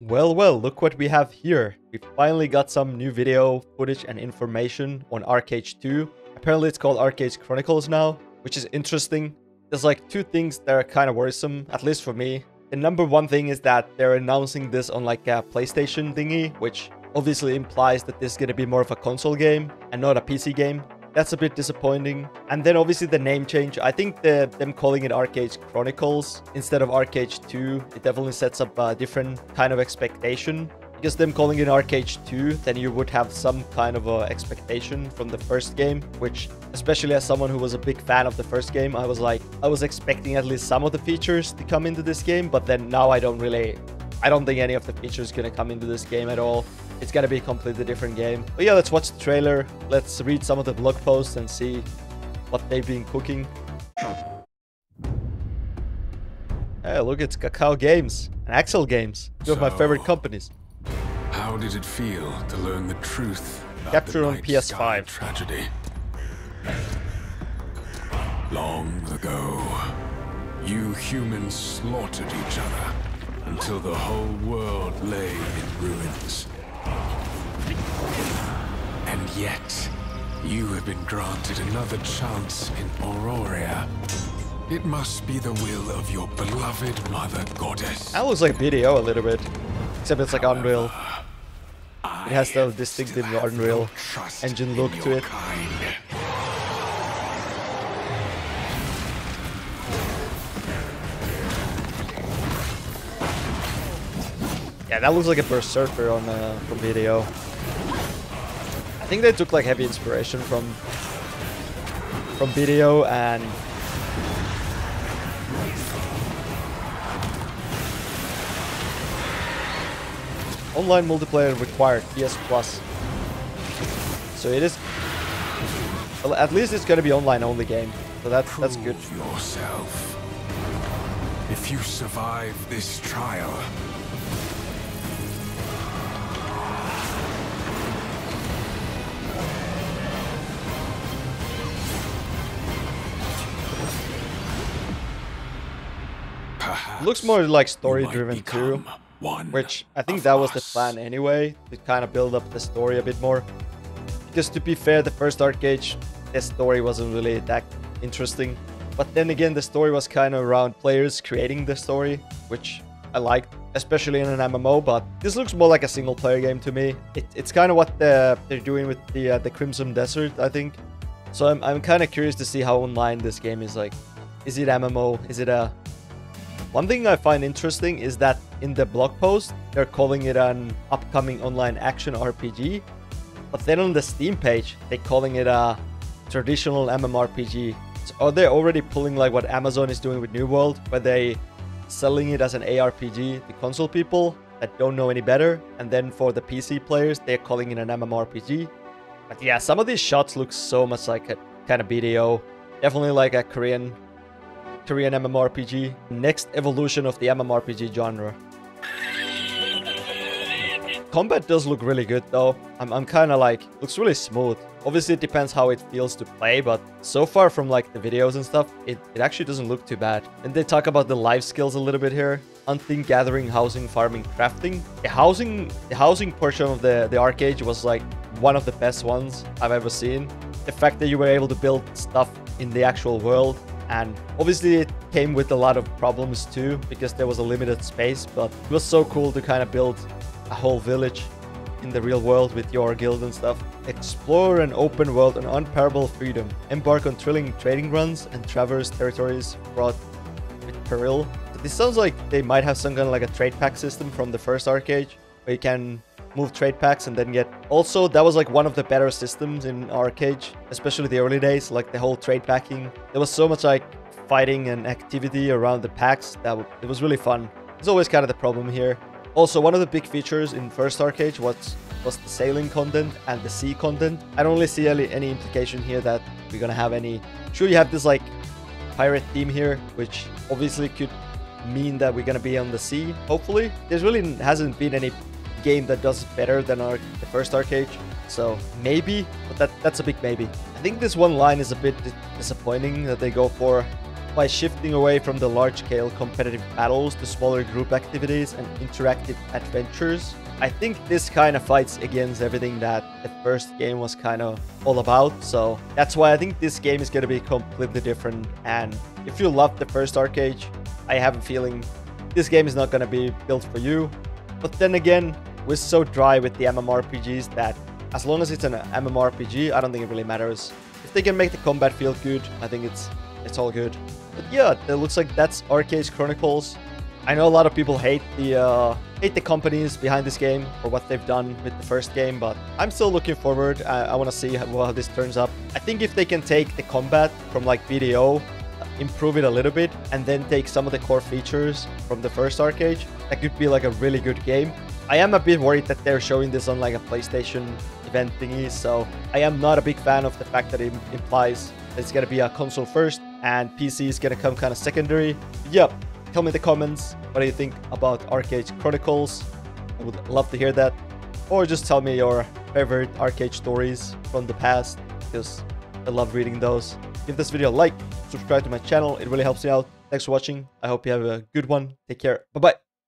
Well, look what we have here. We finally got some new video footage and information on Archeage 2. Apparently it's called Archeage Chronicles now, which is interesting. There's like two things that are kind of worrisome, at least for me. The number one thing is that they're announcing this on like a PlayStation thingy, which obviously implies that this is going to be more of a console game and not a PC game. That's a bit disappointing. And then obviously the name change. I think them calling it Archeage Chronicles instead of Archeage 2, it definitely sets up a different kind of expectation. Because them calling it Archeage 2, then you would have some kind of a expectation from the first game, which, especially as someone who was a big fan of the first game, I was expecting at least some of the features to come into this game, but then now I don't think any of the features gonna come into this game at all. It's gonna be a completely different game. But yeah, let's watch the trailer. Let's read some of the blog posts and see what they've been cooking. Hey, look, it's XLgames and XLgames, two of my favorite companies. How did it feel to learn the truth about Captured the on Night PS5. Sky tragedy? Long ago, you humans slaughtered each other until the whole world lay in ruins. And yet, you have been granted another chance in Auroria. It must be the will of your beloved Mother Goddess. That looks like video a little bit, except it's like Unreal. It has the distinctive Unreal Engine look to it. Yeah, that looks like a Berserker on from video. I think they took like heavy inspiration from video and online multiplayer required PS Plus. So it is. Well, at least it's gonna be online only game. So that's good. Yourself. If you survive this trial, Looks more like story driven too, which I think that was the plan anyway, to kind of build up the story a bit more. Because to be fair, the first Archeage, the story wasn't really that interesting. But then again, the story was kind of around players creating the story, which I liked, especially in an MMO. But this looks more like a single player game to me. It's kind of what they're doing with the Crimson Desert, I think. So I'm kind of curious to see how online this game is like. Is it MMO? Is it a... One thing I find interesting is that in the blog post, they're calling it an upcoming online action RPG. But then on the Steam page, they're calling it a traditional MMORPG. So are they already pulling like what Amazon is doing with New World, where they selling it as an ARPG to console people that don't know any better? And then for the PC players, they're calling it an MMORPG. But yeah, some of these shots look so much like a kind of BDO. Definitely like a Korean MMORPG. Next evolution of the MMORPG genre. Combat does look really good though. I'm kind of like, looks really smooth. Obviously it depends how it feels to play, but so far from like the videos and stuff, it actually doesn't look too bad. And they talk about the life skills a little bit here. Hunting, gathering, housing, farming, crafting. The housing portion of the Archeage was like one of the best ones I've ever seen. The fact that you were able to build stuff in the actual world. And obviously it came with a lot of problems too, because there was a limited space, but it was so cool to kind of build a whole village in the real world with your guild and stuff. Explore an open world and unparalleled freedom. Embark on thrilling trading runs and traverse territories fraught with peril. So this sounds like they might have some kind of like a trade pack system from the first Archeage, where you can move trade packs and then get... Also, that was like one of the better systems in Archeage, especially the early days, like the whole trade packing. There was so much like fighting and activity around the packs that it was really fun. It's always kind of the problem here. Also, one of the big features in first Archeage was the sailing content and the sea content. I don't really see any implication here that we're gonna have any... Sure, you have this like pirate theme here, which obviously could mean that we're gonna be on the sea, hopefully. There's really hasn't been any game that does better than the first Archeage, so maybe, but that's a big maybe. I think this one line is a bit disappointing that they go for by shifting away from the large-scale competitive battles to smaller group activities and interactive adventures. I think this kind of fights against everything that the first game was kind of all about, so that's why I think this game is going to be completely different. And if you loved the first Archeage, I have a feeling this game is not going to be built for you. But then again, we're so dry with the MMORPGs that as long as it's an MMORPG, I don't think it really matters. If they can make the combat feel good, I think it's all good. But yeah, it looks like that's Archeage Chronicles. I know a lot of people hate the companies behind this game for what they've done with the first game, but I'm still looking forward. I want to see how this turns up. I think if they can take the combat from like BDO, improve it a little bit, and then take some of the core features from the first Archeage, that could be like a really good game. I am a bit worried that they're showing this on like a PlayStation event thingy, so I am not a big fan of the fact that it implies that it's gonna be a console first and PC is gonna come kind of secondary. Yep. Tell me in the comments, what do you think about Archeage Chronicles? I would love to hear that. Or just tell me your favorite Archeage stories from the past, because I love reading those. Give this video a like, subscribe to my channel, it really helps me out. Thanks for watching, I hope you have a good one. Take care, bye bye.